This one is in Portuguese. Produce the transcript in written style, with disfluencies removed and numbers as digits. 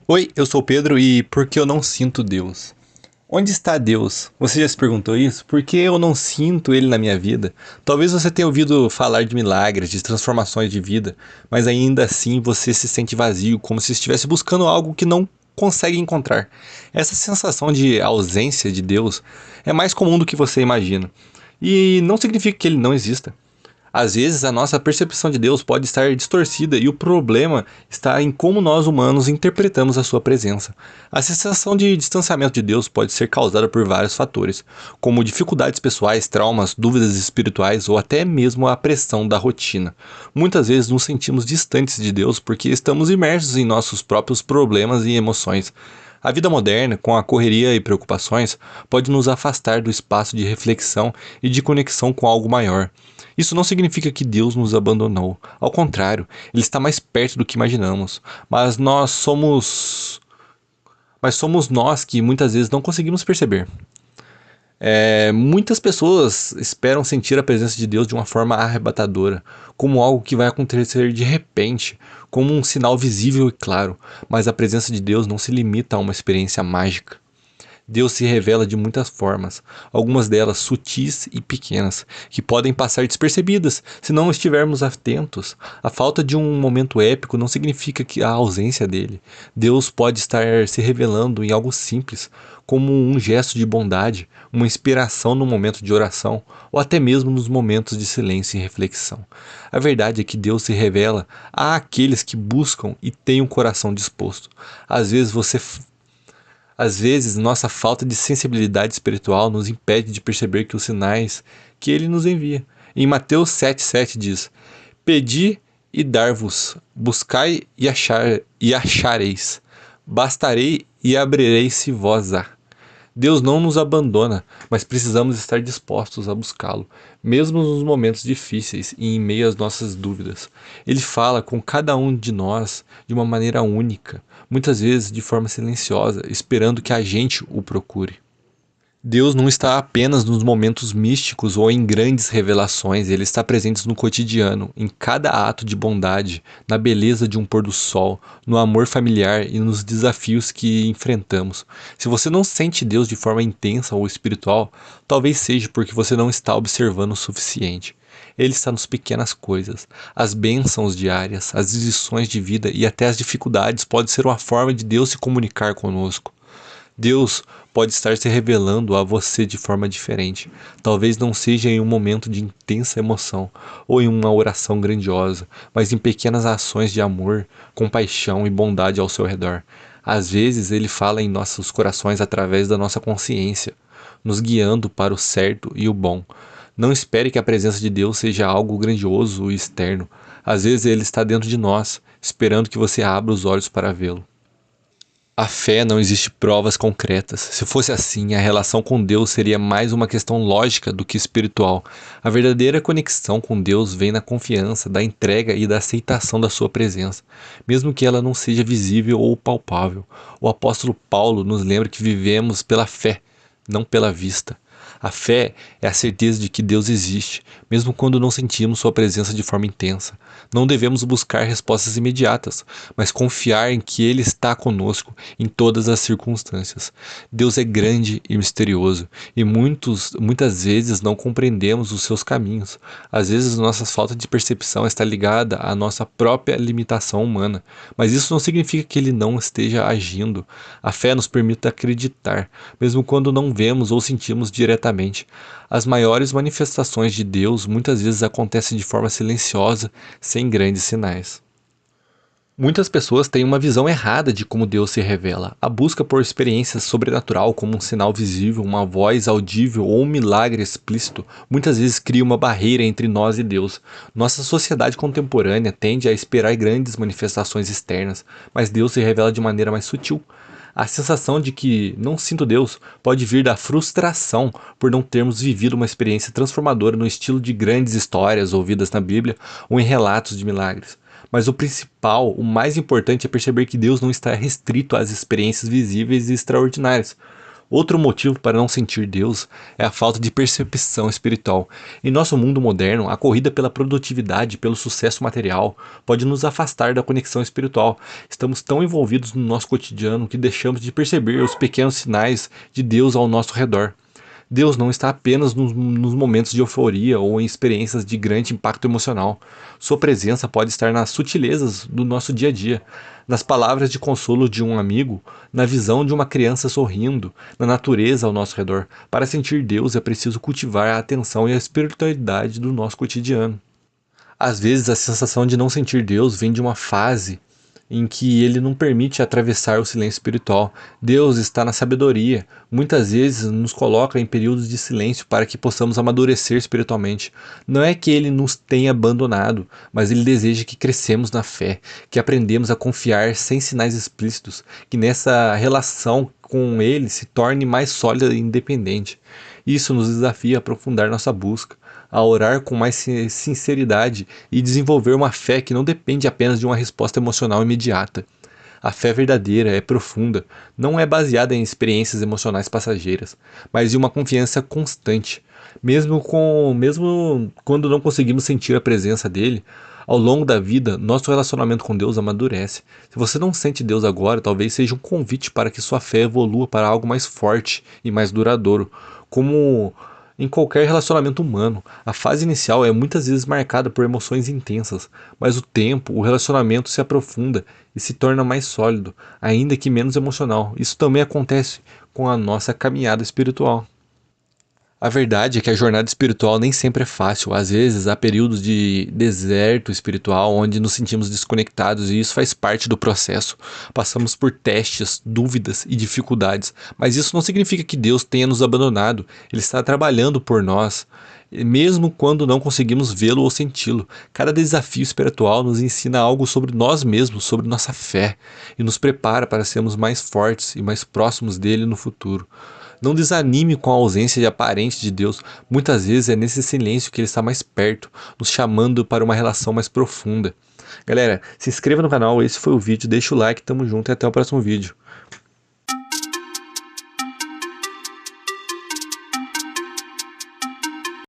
Oi, eu sou o Pedro e por que eu não sinto Deus? Onde está Deus? Você já se perguntou isso? Por que eu não sinto Ele na minha vida? Talvez você tenha ouvido falar de milagres, de transformações de vida, mas ainda assim você se sente vazio, como se estivesse buscando algo que não consegue encontrar. Essa sensação de ausência de Deus é mais comum do que você imagina. E não significa que Ele não exista. Às vezes a nossa percepção de Deus pode estar distorcida e o problema está em como nós humanos interpretamos a sua presença. A sensação de distanciamento de Deus pode ser causada por vários fatores, como dificuldades pessoais, traumas, dúvidas espirituais ou até mesmo a pressão da rotina. Muitas vezes nos sentimos distantes de Deus porque estamos imersos em nossos próprios problemas e emoções. A vida moderna, com a correria e preocupações, pode nos afastar do espaço de reflexão e de conexão com algo maior. Isso não significa que Deus nos abandonou. Ao contrário, Ele está mais perto do que imaginamos. Mas somos nós que muitas vezes não conseguimos perceber. Muitas pessoas esperam sentir a presença de Deus de uma forma arrebatadora, como algo que vai acontecer de repente, como um sinal visível e claro. Mas a presença de Deus não se limita a uma experiência mágica. Deus se revela de muitas formas, algumas delas sutis e pequenas, que podem passar despercebidas se não estivermos atentos. A falta de um momento épico não significa que a ausência dele. Deus pode estar se revelando em algo simples, como um gesto de bondade, uma inspiração no momento de oração, ou até mesmo nos momentos de silêncio e reflexão. A verdade é que Deus se revela àqueles que buscam e têm um coração disposto. Às vezes você às vezes, nossa falta de sensibilidade espiritual nos impede de perceber que os sinais que ele nos envia. Em Mateus 7,7 diz: Pedi e dar-vos, buscai e achareis, bastarei e abrireis-se-vos-á. Deus não nos abandona, mas precisamos estar dispostos a buscá-lo, mesmo nos momentos difíceis e em meio às nossas dúvidas. Ele fala com cada um de nós de uma maneira única, muitas vezes de forma silenciosa, esperando que a gente o procure. Deus não está apenas nos momentos místicos ou em grandes revelações, ele está presente no cotidiano, em cada ato de bondade, na beleza de um pôr do sol, no amor familiar e nos desafios que enfrentamos. Se você não sente Deus de forma intensa ou espiritual, talvez seja porque você não está observando o suficiente. Ele está nas pequenas coisas, as bênçãos diárias, as lições de vida e até as dificuldades podem ser uma forma de Deus se comunicar conosco. Deus pode estar se revelando a você de forma diferente. Talvez não seja em um momento de intensa emoção ou em uma oração grandiosa, mas em pequenas ações de amor, compaixão e bondade ao seu redor. Às vezes ele fala em nossos corações através da nossa consciência, nos guiando para o certo e o bom. Não espere que a presença de Deus seja algo grandioso e externo. Às vezes ele está dentro de nós, esperando que você abra os olhos para vê-lo. A fé não existe provas concretas. Se fosse assim, a relação com Deus seria mais uma questão lógica do que espiritual. A verdadeira conexão com Deus vem na confiança, da entrega e da aceitação da sua presença, mesmo que ela não seja visível ou palpável. O apóstolo Paulo nos lembra que vivemos pela fé, não pela vista. A fé é a certeza de que Deus existe, mesmo quando não sentimos sua presença de forma intensa. Não devemos buscar respostas imediatas, mas confiar em que Ele está conosco em todas as circunstâncias. Deus é grande e misterioso, e muitas vezes não compreendemos os seus caminhos. Às vezes nossa falta de percepção está ligada à nossa própria limitação humana, mas isso não significa que Ele não esteja agindo. A fé nos permite acreditar, mesmo quando não vemos ou sentimos diretamente. As maiores manifestações de Deus muitas vezes acontecem de forma silenciosa, sem grandes sinais. Muitas pessoas têm uma visão errada de como Deus se revela. A busca por experiências sobrenatural, como um sinal visível, uma voz audível ou um milagre explícito, muitas vezes cria uma barreira entre nós e Deus. Nossa sociedade contemporânea tende a esperar grandes manifestações externas, mas Deus se revela de maneira mais sutil. A sensação de que não sinto Deus pode vir da frustração por não termos vivido uma experiência transformadora no estilo de grandes histórias ouvidas na Bíblia ou em relatos de milagres. Mas o principal, o mais importante é perceber que Deus não está restrito às experiências visíveis e extraordinárias. Outro motivo para não sentir Deus é a falta de percepção espiritual. Em nosso mundo moderno, a corrida pela produtividade e pelo sucesso material pode nos afastar da conexão espiritual. Estamos tão envolvidos no nosso cotidiano que deixamos de perceber os pequenos sinais de Deus ao nosso redor. Deus não está apenas nos momentos de euforia ou em experiências de grande impacto emocional. Sua presença pode estar nas sutilezas do nosso dia a dia, nas palavras de consolo de um amigo, na visão de uma criança sorrindo, na natureza ao nosso redor. Para sentir Deus é preciso cultivar a atenção e a espiritualidade do nosso cotidiano. Às vezes, a sensação de não sentir Deus vem de uma fase em que ele não permite atravessar o silêncio espiritual. Deus está na sabedoria. Muitas vezes nos coloca em períodos de silêncio para que possamos amadurecer espiritualmente. Não é que ele nos tenha abandonado, mas ele deseja que crescemos na fé, que aprendemos a confiar sem sinais explícitos, que nessa relação com ele se torne mais sólida e independente. Isso nos desafia a aprofundar nossa busca, a orar com mais sinceridade e desenvolver uma fé que não depende apenas de uma resposta emocional imediata. A fé verdadeira é profunda, não é baseada em experiências emocionais passageiras, mas em uma confiança constante. Mesmo quando não conseguimos sentir a presença dele, ao longo da vida, nosso relacionamento com Deus amadurece. Se você não sente Deus agora, talvez seja um convite para que sua fé evolua para algo mais forte e mais duradouro. Como em qualquer relacionamento humano, a fase inicial é muitas vezes marcada por emoções intensas, mas o tempo, o relacionamento se aprofunda e se torna mais sólido, ainda que menos emocional. Isso também acontece com a nossa caminhada espiritual. A verdade é que a jornada espiritual nem sempre é fácil. Às vezes há períodos de deserto espiritual onde nos sentimos desconectados e isso faz parte do processo. Passamos por testes, dúvidas e dificuldades, mas isso não significa que Deus tenha nos abandonado. Ele está trabalhando por nós, mesmo quando não conseguimos vê-lo ou senti-lo. Cada desafio espiritual nos ensina algo sobre nós mesmos, sobre nossa fé, e nos prepara para sermos mais fortes e mais próximos dele no futuro. Não desanime com a ausência de aparente de Deus. Muitas vezes é nesse silêncio que ele está mais perto, nos chamando para uma relação mais profunda. Galera, se inscreva no canal, esse foi o vídeo, deixa o like, tamo junto e até o próximo vídeo.